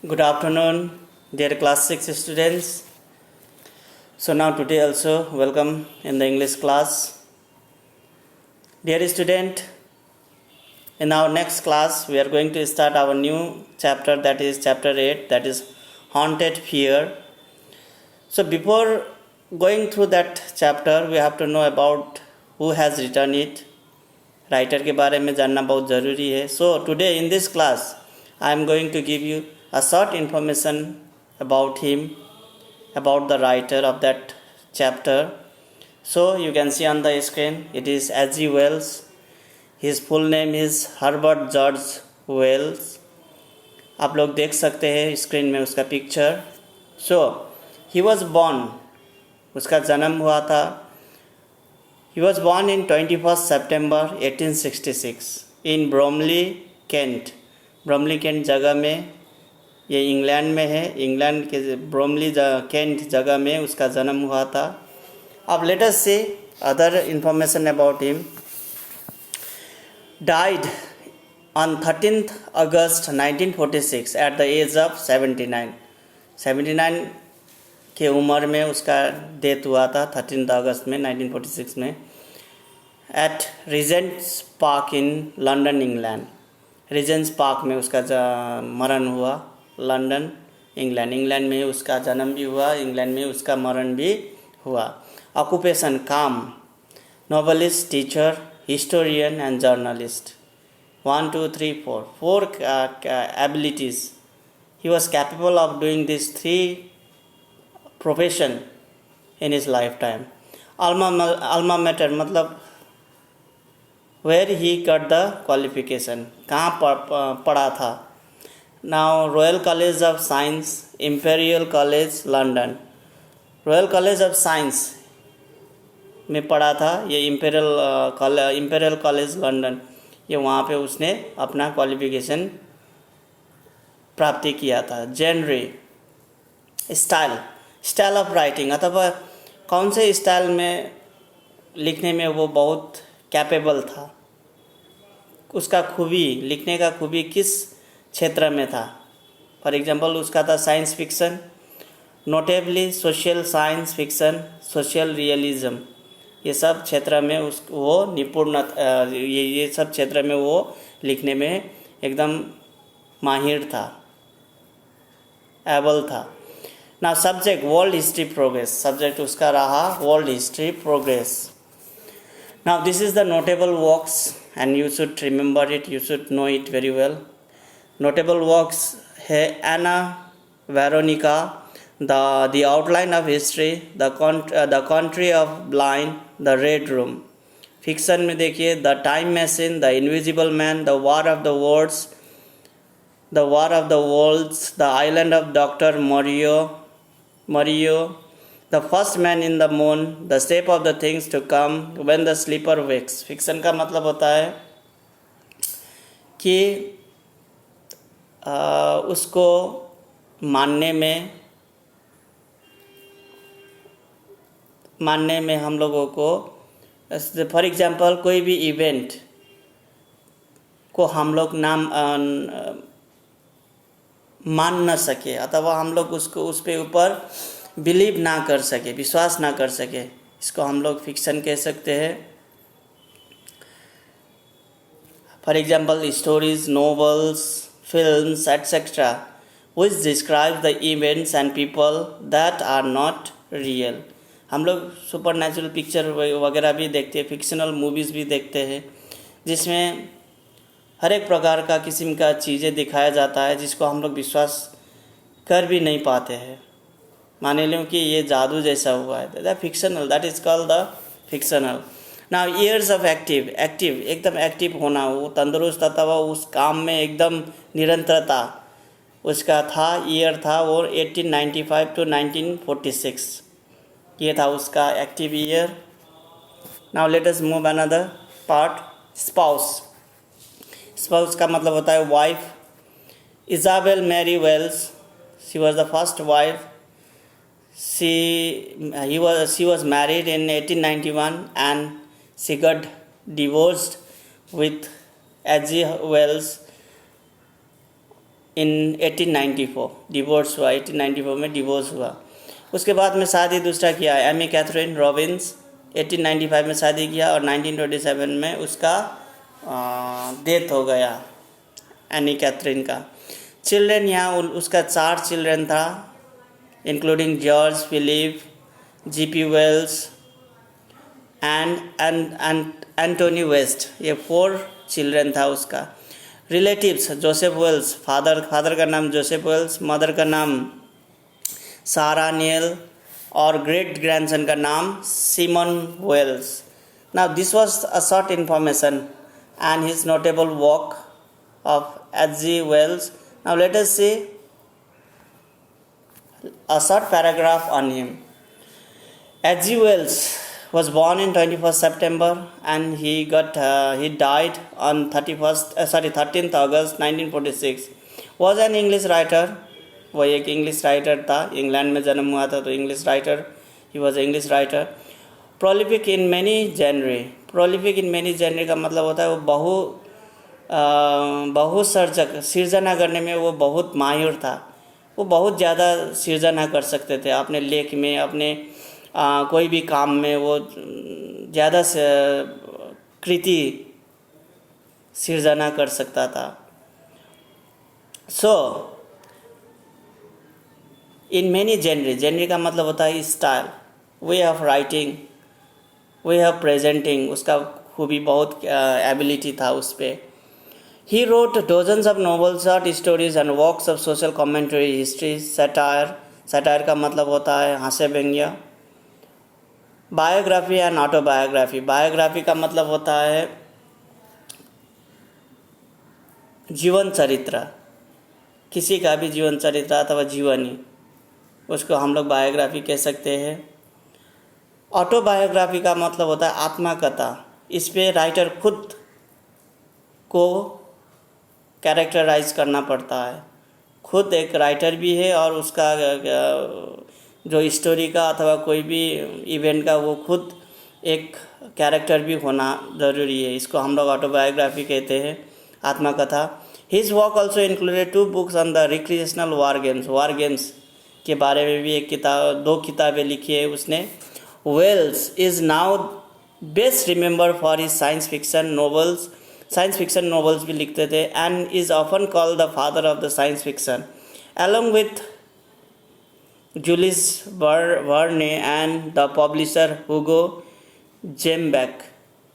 Good afternoon, dear class 6 students. So now today also welcome in the English class. Dear student, in our next class we are going to start our new chapter, that is chapter 8, that is haunted fear. So before going through that chapter we have to know about who has written it. Writer के बारे में जानना बहुत ज़रूरी है. So today in this class I am going to give you a short information about him, about the writer of that chapter. So you can see on the screen, it is H.G. Wells. His full name is Herbert George Wells. आप लोग देख सकते हैं screen में उसका picture. So he was born, उसका जन्म हुआ था. He was born in 21st September 1866 in Bromley, Kent. Bromley Kent जगह में, ये इंग्लैंड में है, इंग्लैंड के ब्रोमली केंट जगह में उसका जन्म हुआ था. अब let us see other information about him. Died on 13th August 1946 at the age of 79. 79 के उम्र में उसका डेथ हुआ था 13 अगस्त में 1946 में at Regent's Park in London, England. Regent's Park में उसका मरण हुआ. London, England. इंग्लैंड में उसका जन्म भी हुआ, इंग्लैंड में उसका मरण भी हुआ. ऑक्यूपेशन काम, novelist, teacher, historian and journalist. 1 2 3 4 4 abilities. He was capable of doing this 3 profession in his life time. Alma mater मतलब where he got the qualification, कहाँ पढ़ा था. Now Royal College of Science, Imperial College London. Royal College of Science में पढ़ा था, ये imperial College London, ये वहाँ पे उसने अपना क्वालिफिकेशन प्राप्ति किया था. जेनरी, स्टाइल ऑफ राइटिंग, अथवा कौन से स्टाइल में लिखने में वो बहुत कैपेबल था, उसका खूबी, लिखने का खूबी किस क्षेत्र में था. फॉर एग्जांपल उसका था science fiction, notably social science fiction, social realism. ये सब क्षेत्र में वो निपुण, ये सब क्षेत्र में वो लिखने में एकदम माहिर था, एबल था. ना subject world history progress, subject उसका रहा world history progress. Now this is the notable works and you should remember it, you should know it very well. Notable works है Anna Veronica, the outline of history, the country of blind, the red room. Fiction में देखिए The Time Machine, The Invisible Man, The War of the Worlds, The War of the Worlds, The Island of Dr. Morio, The First Man in the Moon, The Shape of the Things to Come, When the Sleeper Wakes. Fiction का मतलब होता है कि उसको मानने में हम लोगों को, फॉर एग्जांपल कोई भी इवेंट को हम लोग मान न सके, अथवा हम लोग उसको उस पे ऊपर बिलीव ना कर सके, विश्वास ना कर सके, इसको हम लोग फिक्शन कह सकते हैं. For example stories, novels, films etcetera which describe the events and people that are not real. हम लोग सुपर नेचुरल पिक्चर वगैरह भी देखते हैं, फिक्शनल मूवीज़ भी देखते हैं, जिसमें हर एक प्रकार का किस्म का चीज़ें दिखाया जाता है जिसको हम लोग विश्वास कर भी नहीं पाते हैं. मान लो कि ये जादू जैसा हुआ है, the fictional, that is called the fictional. Now years of active, एकदम एक्टिव होना, वो तंदुरुस्त अथवा उस काम में एकदम निरंतरता उसका था. ईयर था वो 1895 to 1946, ये था उसका active year. Now let us move another part. Spouse का मतलब होता है wife. Isabel Mary Wells, she was the first wife. She was married in 1891 and she got divorced with H.G. Wells in 1894 divorce हुआ, 1894 में divorce हुआ। उसके बाद में शादी दूसरा किया एमी कैथरीन रॉबिन्स, 1895 में शादी किया और 1927 में उसका डेथ हो गया एनी कैथरीन का। चिल्ड्रन यहाँ उसका 4 चिल्ड्रन था, including George Philip, GP Wells and Antony West, ये 4 चिल्ड्रन था उसका। रिलेटिव्स जोसेफ वेल्स, फादर का नाम जोसेफ वेल्स, मदर का नाम सारा नील और ग्रेट ग्रैंडसन का नाम Simon Wells. Now this was a short information and his notable work of H.G. Wells. Now let us see a short paragraph on him. H.G. Wells was born in 21st September and he died on 13th August 1946. Was an English writer. वो एक English writer था, England में जन्म हुआ था तो English writer, he was English writer. Prolific in many genre, prolific in many genre का मतलब होता है वो बहुसर्जक, सिर्जना करने में वो बहुत माहिर था। वो बहुत ज़्यादा सिर्जना कर सकते थे अपने लेख में, अपने कोई भी काम में वो ज़्यादा कृति सिर्जना कर सकता था। सो इन मैनी जेनरे, जेनरे का मतलब होता है style, way of writing, way of presenting, उसका खूबी बहुत एबिलिटी था उस पर। He wrote dozens of novels, short stories and works of social commentary, history, satire, satire का मतलब होता है हास्य व्यंग्य। बायोग्राफी एंड ऑटोबायोग्राफी, बायोग्राफी का मतलब होता है जीवन चरित्र, किसी का भी जीवन चरित्र अथवा जीवनी, उसको हम लोग बायोग्राफी कह सकते हैं। ऑटोबायोग्राफी का मतलब होता है आत्मकथा, इस पे राइटर खुद को कैरेक्टराइज करना पड़ता है, खुद एक राइटर भी है और उसका जो स्टोरी का अथवा कोई भी इवेंट का वो खुद एक कैरेक्टर भी होना ज़रूरी है, इसको हम लोग ऑटोबायोग्राफी कहते हैं, आत्मकथा। His work also included 2 books on the recreational war games, war games के बारे में भी एक किताब, 2 किताबें लिखी है उसने। Wells is now best remember for his science fiction novels, science fiction novels भी लिखते थे, and is often called the father of the science fiction, along with Jules Verne and the publisher Hugo Gernsback,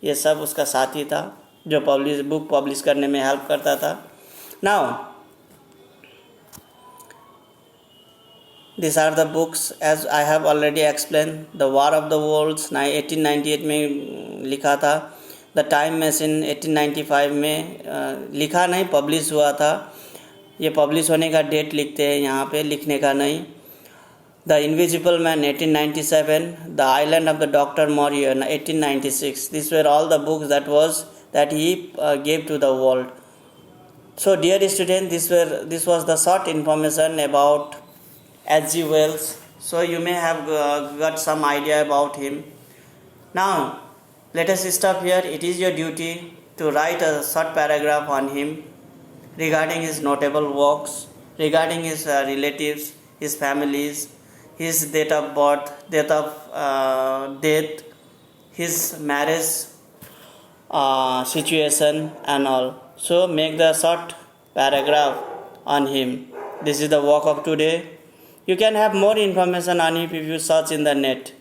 ये सब उसका साथी था जो book publish करने में हेल्प करता था। Now these are the books as I have already explained. The War of the Worlds 1898 में लिखा था, द टाइम मशीन 1895 में लिखा नहीं, पब्लिश हुआ था। ये पब्लिश होने का डेट लिखते हैं यहाँ पे, लिखने का नहीं। The invisible man 1897, the island of the doctor Moreau 1896. These were all the books that he gave to the world. So dear students, this was the short information about H.G. Wells. So you may have got some idea about him. Now let us stop here. It is your duty to write a short paragraph on him regarding his notable works, regarding his relatives, his families, his date of birth, death, his marriage situation and all. So make the short paragraph on him. This is the work of today. You can have more information on it if you search in the net.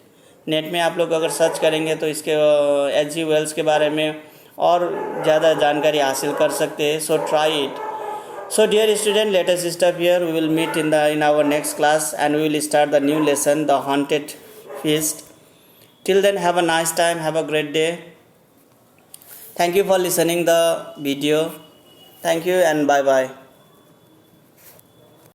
Net में आप लोग अगर search करेंगे तो इसके H.G. Wales के बारे में और ज़्यादा जानकारी हासिल कर सकते हैं. So try it. So dear student, let us stop here. We will meet in our next class and we will start the new lesson, the haunted feast. Till then, have a nice time, have a great day. Thank you for listening the video. Thank you and bye bye.